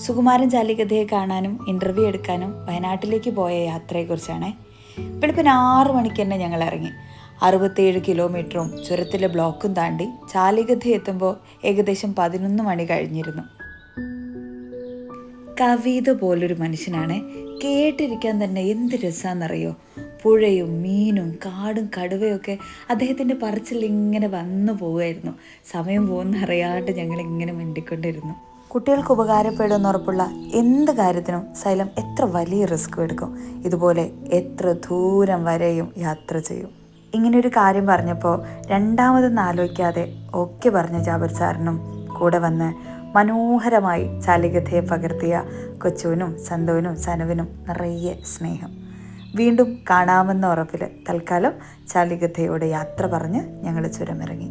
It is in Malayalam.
സുകുമാരൻ ചാലികഥയെ കാണാനും ഇൻ്റർവ്യൂ എടുക്കാനും വയനാട്ടിലേക്ക് പോയ യാത്രയെക്കുറിച്ചാണ്. വെളുപ്പിന് 6 മണിക്ക് തന്നെ ഞങ്ങൾ ഇറങ്ങി. 67 കിലോമീറ്ററും ചുരത്തിലെ ബ്ലോക്കും താണ്ടി ചാലികഥ എത്തുമ്പോൾ ഏകദേശം 11 മണി കഴിഞ്ഞിരുന്നു. കവിത പോലൊരു മനുഷ്യനാണ്. കേട്ടിരിക്കാൻ തന്നെ എന്ത് രസമാണെന്നറിയോ. പുഴയും മീനും കാടും കടുവയൊക്കെ അദ്ദേഹത്തിൻ്റെ പറച്ചിൽ ഇങ്ങനെ വന്നു പോവുമായിരുന്നു. സമയം പോകുന്ന അറിയാണ്ട് ഞങ്ങളിങ്ങനെ മിണ്ടിക്കൊണ്ടിരുന്നു. കുട്ടികൾക്ക് ഉപകാരപ്പെടുമെന്ന് ഉറപ്പുള്ള എന്ത് കാര്യത്തിനും സൈലം എത്ര വലിയ റിസ്ക് എടുക്കും. ഇതുപോലെ എത്ര ദൂരം വരെയും യാത്ര ചെയ്യും. ഇങ്ങനെയൊരു കാര്യം പറഞ്ഞപ്പോൾ രണ്ടാമതൊന്നും ആലോചിക്കാതെ ഓക്കെ പറഞ്ഞ ജാബിർ സാറിനും കൂടെ വന്ന് മനോഹരമായി ചാലികഥയെ പകർത്തിയ കൊച്ചുവിനും സന്തുവിനും സനുവിനും നിറയെ സ്നേഹം. വീണ്ടും കാണാമെന്ന ഉറപ്പിൽ തൽക്കാലം ചാലികഥയോട് യാത്ര പറഞ്ഞ് ഞങ്ങൾ ചുരമിറങ്ങി.